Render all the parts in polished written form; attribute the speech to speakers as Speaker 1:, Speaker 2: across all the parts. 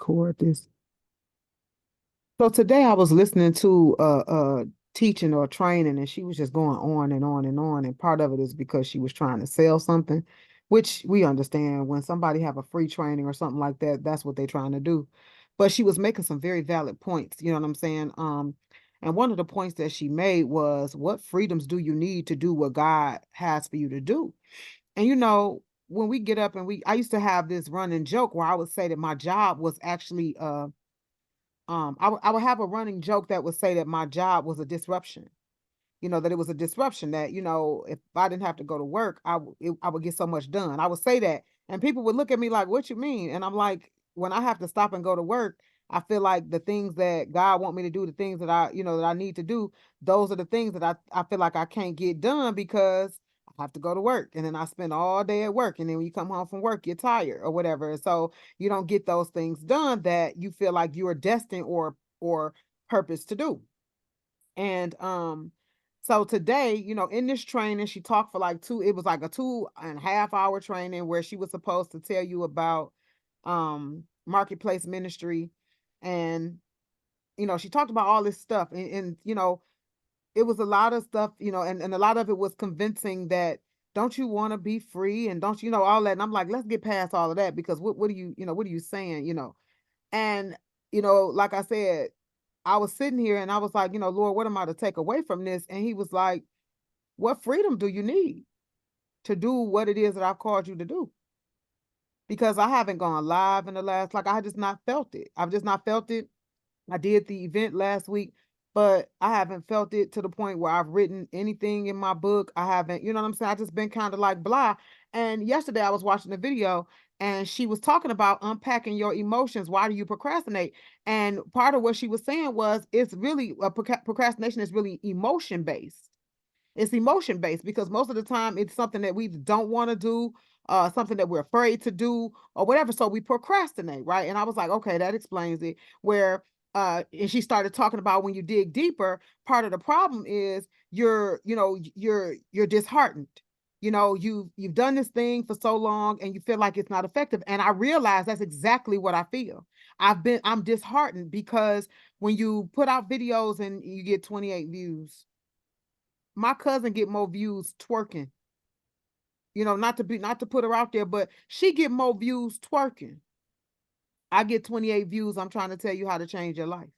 Speaker 1: record this. So today I was listening to teaching or training, and she was just going on and on and on. And part of it is because she was trying to sell something, which we understand when somebody have a free training or something like that, that's what they're trying to do. But she was making some very valid points, you know what I'm saying? And one of the points that she made was, what freedoms do you need to do what God has for you to do? And when we get up and I used to have this running joke where I would say that my job was actually I would have a running joke that would say that my job was a disruption. That it was a disruption, that if I didn't have to go to work, I would get so much done. I would say that, and people would look at me like, what you mean? And I'm like, when I have to stop and go to work, I feel like the things that God want me to do, the things that I need to do, those are the things that I feel like I can't get done because I have to go to work, and then I spend all day at work, and then when you come home from work, you're tired or whatever, and so you don't get those things done that you feel like you are destined or purpose to do. And so today, in this training, she talked for like it was like a 2.5 hour training where she was supposed to tell you about marketplace ministry. And she talked about all this stuff, and it was a lot of stuff, and a lot of it was convincing that, don't you want to be free, and don't all that. And I'm like, let's get past all of that, because what are what are you saying, and like I said, I was sitting here and I was like, Lord, what am I to take away from this? And he was like, what freedom do you need to do what it is that I've called you to do? Because I haven't gone live in the last, like, I just not felt it. I've just not felt it. I did the event last week, but I haven't felt it to the point where I've written anything in my book. I haven't, you know what I'm saying? I just been kind of like blah. And yesterday I was watching a video, and she was talking about unpacking your emotions. Why do you procrastinate? And part of what she was saying was, it's really procrastination is really emotion based. It's emotion based because most of the time it's something that we don't want to do, something that we're afraid to do or whatever. So we procrastinate, right? And I was like, okay, that explains it. Where and she started talking about, when you dig deeper, part of the problem is you're disheartened. You've done this thing for so long and you feel like it's not effective. And I realized that's exactly what I feel. I'm disheartened because when you put out videos and you get 28 views, my cousin get more views twerking. Not to put her out there, but she get more views twerking. I get 28 views. I'm trying to tell you how to change your life.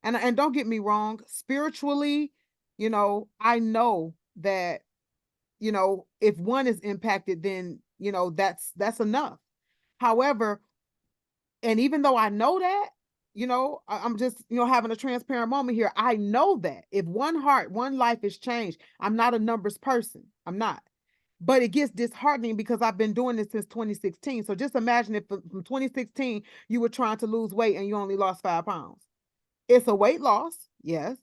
Speaker 1: And don't get me wrong, spiritually, I know that, if one is impacted, then, that's enough. However, and even though I know that, I'm just, having a transparent moment here. I know that if one heart, one life is changed, I'm not a numbers person. I'm not. But it gets disheartening because I've been doing this since 2016. So just imagine if from 2016 you were trying to lose weight and you only lost 5 pounds. It's a weight loss, yes,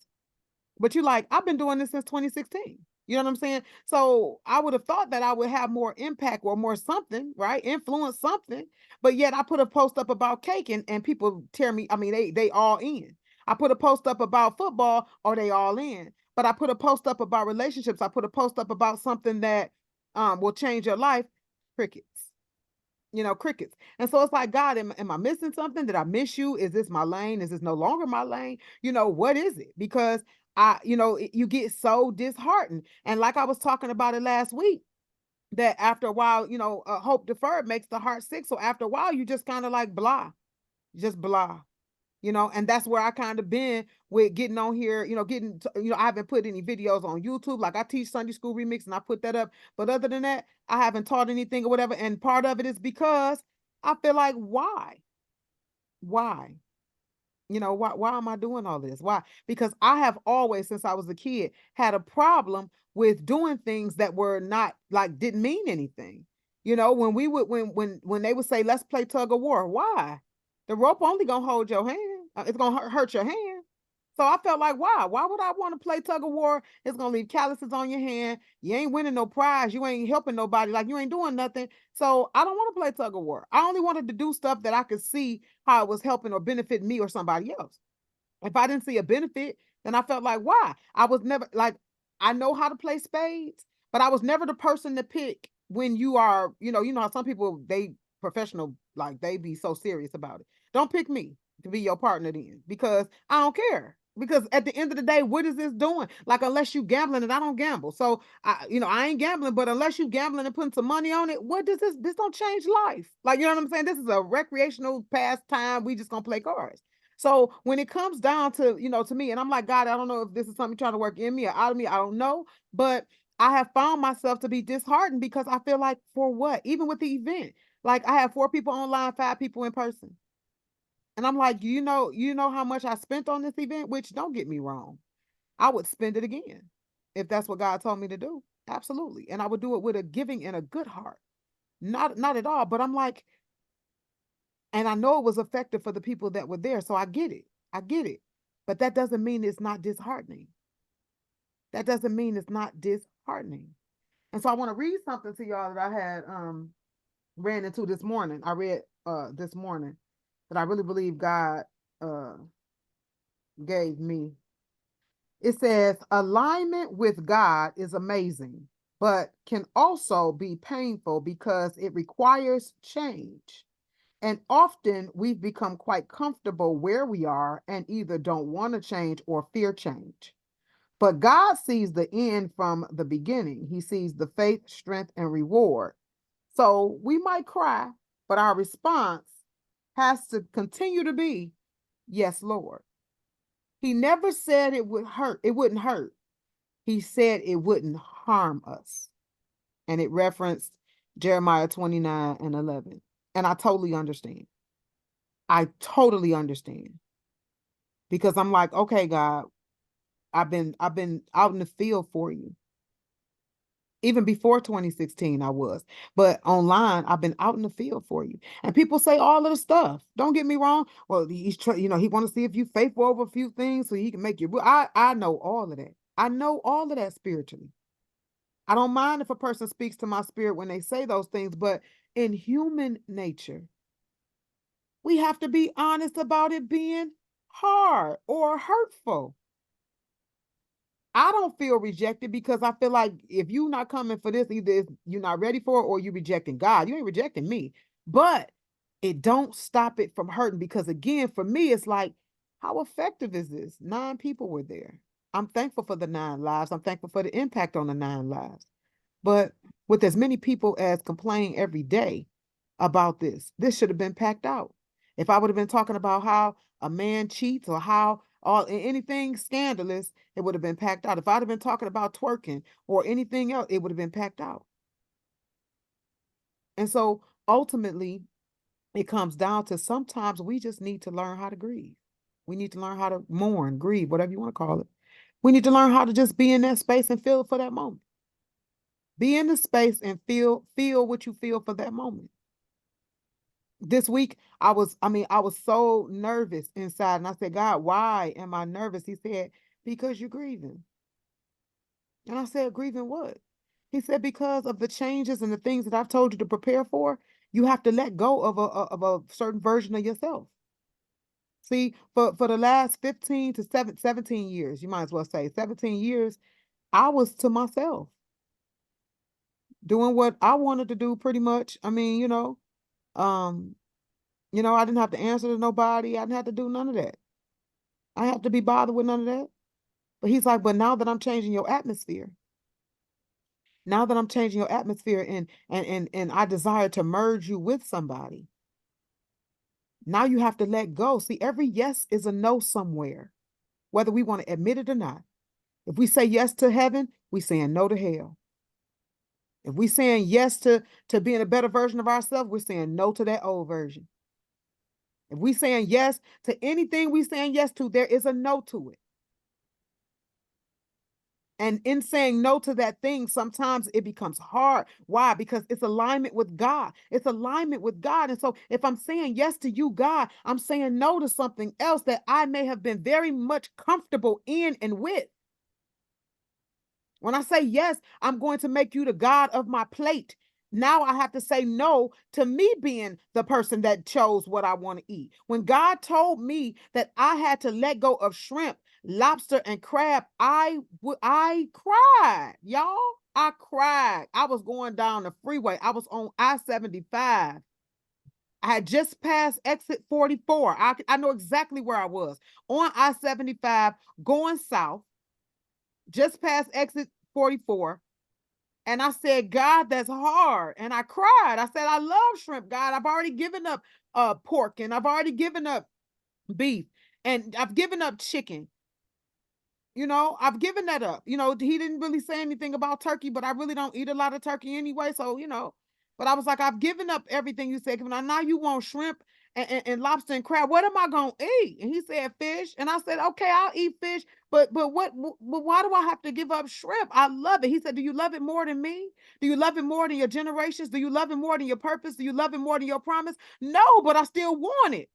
Speaker 1: but you like, I've been doing this since 2016. You know what I'm saying? So I would have thought that I would have more impact or more something, right? Influence something. But yet I put a post up about cake, and people tear me. I mean, they all in. I put a post up about football, or they all in. But I put a post up about relationships. I put a post up about something that will change your life. Crickets. Crickets. And so it's like, God, am I missing something? Did I miss you? Is this my lane? Is this no longer my lane? What is it? Because you get so disheartened. And like I was talking about it last week, that after a while, hope deferred makes the heart sick. So after a while, you just kind of like blah, just blah. And that's where I kind of been with getting on here, I haven't put any videos on YouTube. Like, I teach Sunday school remix and I put that up. But other than that, I haven't taught anything or whatever. And part of it is because I feel like, why? Why? Why am I doing all this? Why? Because I have always, since I was a kid, had a problem with doing things that were not, like, didn't mean anything. When we would when they would say, let's play tug of war. Why? The rope only gonna hold your hand. It's gonna hurt your hand. So I felt like, why? Why would I want to play tug of war? It's gonna leave calluses on your hand. You ain't winning no prize. You ain't helping nobody. Like, you ain't doing nothing. So I don't want to play tug of war. I only wanted to do stuff that I could see how it was helping or benefiting me or somebody else. If I didn't see a benefit, then I felt like, why? I was never like, I know how to play spades, but I was never the person to pick when you are, how some people, they professional, like, they be so serious about it. Don't pick me to be your partner then, because I don't care. Because at the end of the day, what is this doing? Like, unless you gambling, and I don't gamble, so I ain't gambling. But unless you gambling and putting some money on it, what does this? This don't change life. Like, you know what I'm saying? This is a recreational pastime. We just gonna play cards. So when it comes down to, to me, and I'm like, God, I don't know if this is something trying to work in me or out of me. I don't know, but I have found myself to be disheartened because I feel like, for what? Even with the event, like, I have 4 people online, 5 people in person. And I'm like, you know how much I spent on this event, which, don't get me wrong, I would spend it again if that's what God told me to do. Absolutely. And I would do it with a giving and a good heart. Not at all, but I'm like, and I know it was effective for the people that were there, so I get it. I get it. But that doesn't mean it's not disheartening. That doesn't mean it's not disheartening. And so I want to read something to y'all that I had ran into this morning. I read this morning that I really believe God uh gave me. It says, alignment with God is amazing, but can also be painful because it requires change. And often we've become quite comfortable where we are and either don't want to change or fear change. But God sees the end from the beginning. He sees the faith, strength, and reward. So we might cry, but our response has to continue to be, yes, Lord. He never said it would hurt. It wouldn't hurt. He said it wouldn't harm us. And it referenced Jeremiah 29:11. And I totally understand. I totally understand. Because I'm like, okay, God, I've been out in the field for you. Even before 2016, I was. But online, I've been out in the field for you. And people say all of the stuff. Don't get me wrong. Well, he want to see if you faithful over a few things so he can make you. I know all of that. I know all of that spiritually. I don't mind if a person speaks to my spirit when they say those things, but in human nature, we have to be honest about it being hard or hurtful. I don't feel rejected because I feel like if you're not coming for this, either you're not ready for it or you're rejecting God. You ain't rejecting me. But it don't stop it from hurting, because again, for me, it's like, how effective is this? 9 people were there. I'm thankful for the 9 lives. I'm thankful for the impact on the 9 lives. But with as many people as complain every day about this should have been packed out. If I would have been talking about how a man cheats or how anything scandalous, it would have been packed out. If I'd have been talking about twerking or anything else, it would have been packed out. And so ultimately, it comes down to, sometimes we just need to learn how to grieve. We need to learn how to mourn, grieve, whatever you want to call it. We need to learn how to just be in that space and feel it for that moment. Be in the space and feel what you feel for that moment. This week, I was so nervous inside. And I said, God, why am I nervous? He said, because you're grieving. And I said, grieving what? He said, because of the changes and the things that I've told you to prepare for, you have to let go of a certain version of yourself. See, for the last 15 to 17 years, you might as well say 17 years, I was to myself, doing what I wanted to do pretty much. Um, I didn't have to answer to nobody. I didn't have to do none of that. I didn't have to be bothered with none of that. But he's like, but now that I'm changing your atmosphere, now that I'm changing your atmosphere, and I desire to merge you with somebody, now you have to let go. See, every yes is a no somewhere, whether we want to admit it or not. If we say yes to heaven, we saying no to hell. If we saying yes to being a better version of ourselves, we're saying no to that old version. If we saying yes to anything we saying yes to, there is a no to it. And in saying no to that thing, sometimes it becomes hard. Why? Because it's alignment with God. It's alignment with God. And so if I'm saying yes to you, God, I'm saying no to something else that I may have been very much comfortable in and with. When I say yes, I'm going to make you the God of my plate. Now I have to say no to me being the person that chose what I want to eat. When God told me that I had to let go of shrimp, lobster, and crab, I cried, y'all. I cried. I was going down the freeway. I was on I-75. I had just passed exit 44. I know exactly where I was on I-75 going south, just past exit 44. And I said, God, that's hard. And I cried. I said, I love shrimp, God. I've already given up pork, and I've already given up beef, and I've given up chicken. I've given that up. He didn't really say anything about turkey, but I really don't eat a lot of turkey anyway. So, but I was like, I've given up everything you said. Now you want shrimp and lobster and crab. What am I going to eat? And he said fish. And I said, okay, I'll eat fish. But why do I have to give up shrimp? I love it. He said, do you love it more than me? Do you love it more than your generations? Do you love it more than your purpose? Do you love it more than your promise? No, but I still want it.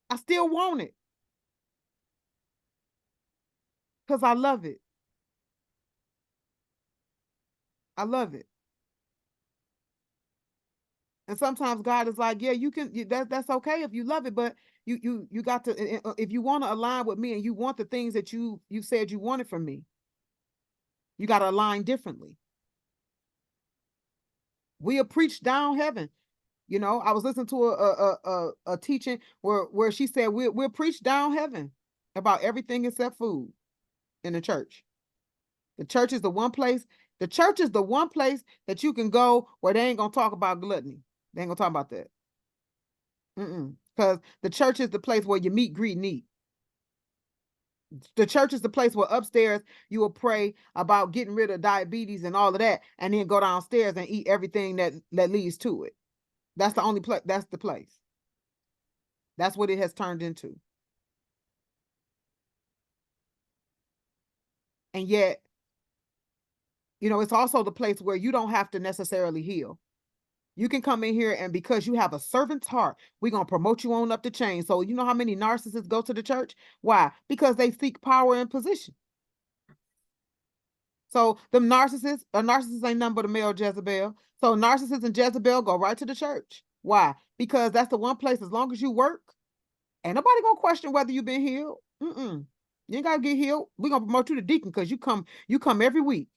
Speaker 1: I still want it because I love it. I love it. And sometimes God is like, yeah, you can. That's okay if you love it, but you got to. If you want to align with me and you want the things that you said you wanted from me, you got to align differently. We are preached down heaven. I was listening to a teaching where she said we're preached down heaven about everything except food in the church. The church is the one place. The church is the one place that you can go where they ain't gonna talk about gluttony. They ain't gonna talk about that. Because the church is the place where you meet, greet, and eat. The church is the place where upstairs you will pray about getting rid of diabetes and all of that, and then go downstairs and eat everything that leads to it. That's the only place. That's the place. That's what it has turned into. And yet, it's also the place where you don't have to necessarily heal. You can come in here, and because you have a servant's heart, we're going to promote you on up the chain. So you know how many narcissists go to the church? Why? Because they seek power and position. So them narcissists, a narcissist ain't nothing but a male Jezebel. So narcissists and Jezebel go right to the church. Why? Because that's the one place, as long as you work, ain't nobody going to question whether you've been healed. You ain't got to get healed. We're going to promote you to deacon because you come every week.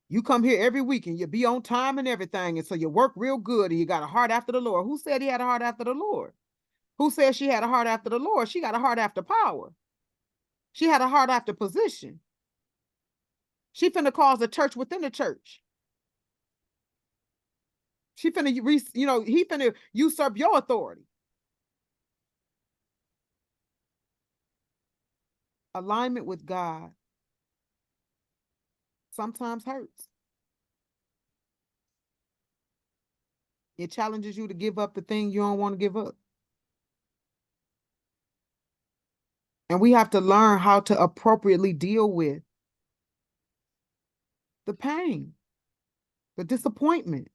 Speaker 1: You come here every week and you be on time and everything. And so you work real good and you got a heart after the Lord. Who said he had a heart after the Lord? Who said she had a heart after the Lord? She got a heart after power. She had a heart after position. She finna cause a church within the church. She finna, he finna usurp your authority. Alignment with God sometimes hurts. It challenges you to give up the thing you don't want to give up. And we have to learn how to appropriately deal with the pain, the disappointment.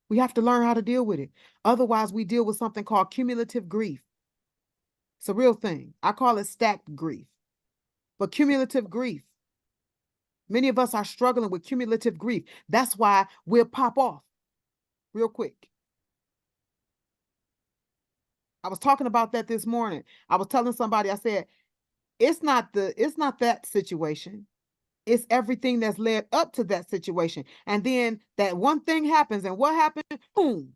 Speaker 1: We have to learn how to deal with it. Otherwise, we deal with something called cumulative grief. It's a real thing. I call it stacked grief. But cumulative grief, many of us are struggling with cumulative grief. That's why we'll pop off real quick. I was talking about that this morning. I was telling somebody, I said, it's not that situation. It's everything that's led up to that situation. And then that one thing happens, and what happened? Boom.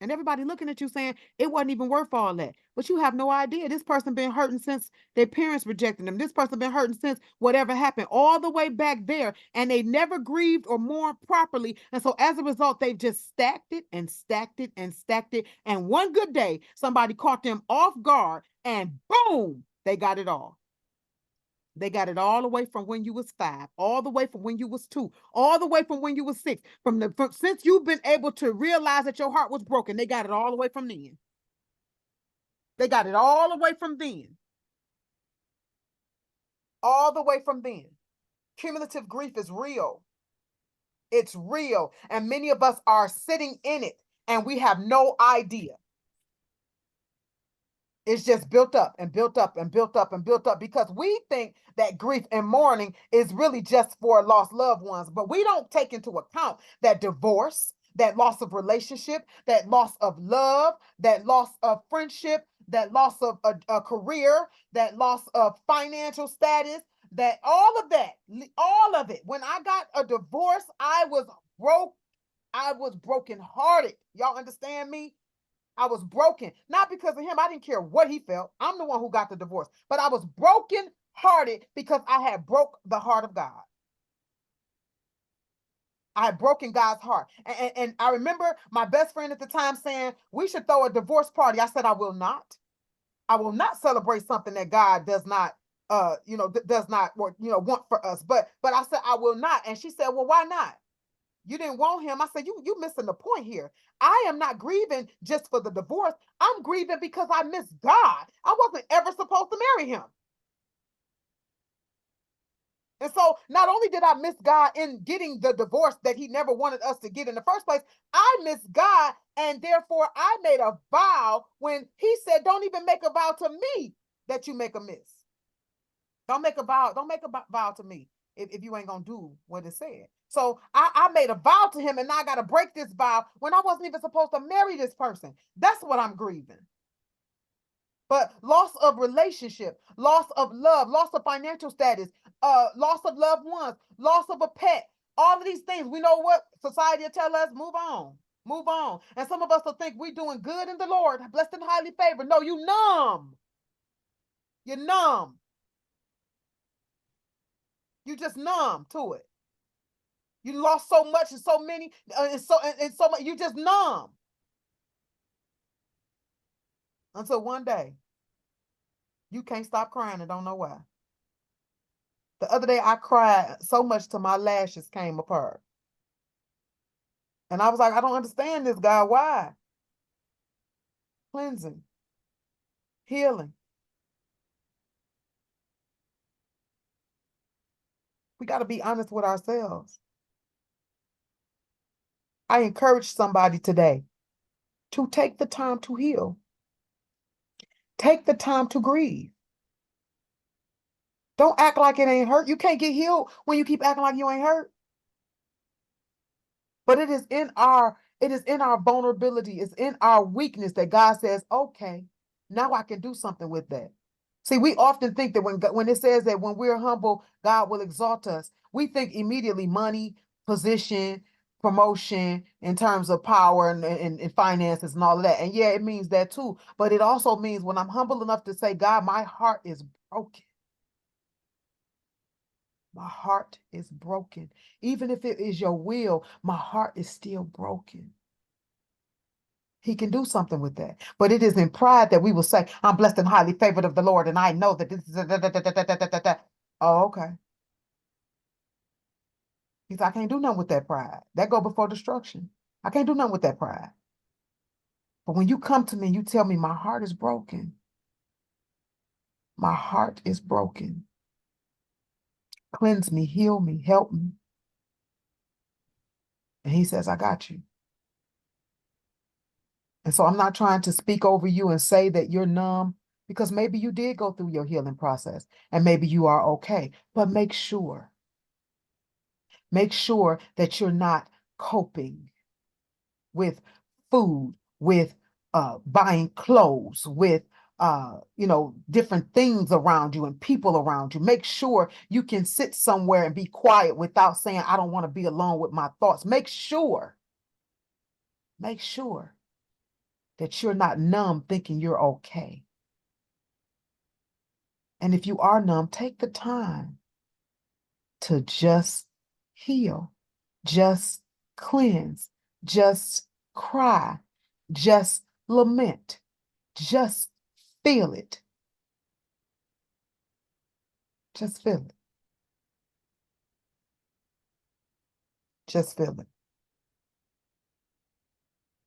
Speaker 1: And everybody looking at you saying it wasn't even worth all that. But you have no idea. This person been hurting since their parents rejected them. This person been hurting since whatever happened, all the way back there. And they never grieved or mourned properly. And so as a result, they've just stacked it and stacked it and stacked it. And one good day, somebody caught them off guard and boom, they got it all. They got it all the way from when you was 5, all the way from when you was 2, all the way from when you was 6. Since you've been able to realize that your heart was broken, they got it all the way from then. They got it all the way from then. All the way from then. Cumulative grief is real. It's real. And many of us are sitting in it and we have no idea. It's just built up and built up and built up and built up because we think that grief and mourning is really just for lost loved ones. But we don't take into account that divorce, that loss of relationship, that loss of love, that loss of friendship, that loss of a career, that loss of financial status, that all of that, all of it. When I got a divorce, I was broke. I was brokenhearted. Y'all understand me? I was broken, not because of him. I didn't care what he felt. I'm the one who got the divorce, but I was broken hearted because I had broke the heart of God. I had broken God's heart. And I remember my best friend at the time saying, we should throw a divorce party. I said, I will not. I will not celebrate something that God does not, does not, want for us. But I said, I will not. And she said, well, why not? You didn't want him. I said, you missing the point here. I am not grieving just for the divorce. I'm grieving because I miss God. I wasn't ever supposed to marry him. And so not only did I miss God in getting the divorce that he never wanted us to get in the first place, I miss God. And therefore I made a vow when he said, don't even make a vow to me that you make a miss. Don't make a vow. Don't make a vow to me if you ain't going to do what it said. So I made a vow to him, and now I got to break this vow when I wasn't even supposed to marry this person. That's what I'm grieving. But loss of relationship, loss of love, loss of financial status, loss of loved ones, loss of a pet, all of these things. We know what society will tell us, move on, move on. And some of us will think we're doing good in the Lord, blessed and highly favored. No, you numb. You're numb. You just numb to it. You lost so much and so many, and so much. You just numb until one day you can't stop crying and don't know why. The other day I cried so much till my lashes came apart, and I was like, I don't understand this, God. Why? Cleansing, healing. We got to be honest with ourselves. I encourage somebody today to take the time to heal. Take the time to grieve. Don't act like it ain't hurt. You can't get healed when you keep acting like you ain't hurt. But it is in our vulnerability, it's in our weakness that God says, okay, now I can do something with that. See, we often think that when it says that when we're humble, God will exalt us, we think immediately money, position, promotion in terms of power and finances and all of that. And yeah, it means that too. But it also means when I'm humble enough to say, God, my heart is broken. My heart is broken. Even if it is your will, my heart is still broken. He can do something with that. But it is in pride that we will say, I'm blessed and highly favored of the Lord, and I know that this is Oh, okay. He said, I can't do nothing with that pride. That go before destruction. I can't do nothing with that pride. But when you come to me and you tell me my heart is broken, my heart is broken. Cleanse me, heal me, help me. And he says, I got you. And so I'm not trying to speak over you and say that you're numb, because maybe you did go through your healing process and maybe you are okay. But make sure that you're not coping with food, with buying clothes, with different things around you and people around you. Make sure you can sit somewhere and be quiet without saying, I don't want to be alone with my thoughts. Make sure that you're not numb thinking you're okay. And if you are numb, take the time to just heal, just cleanse, just cry, just lament, just feel it. Just feel it. Just feel it.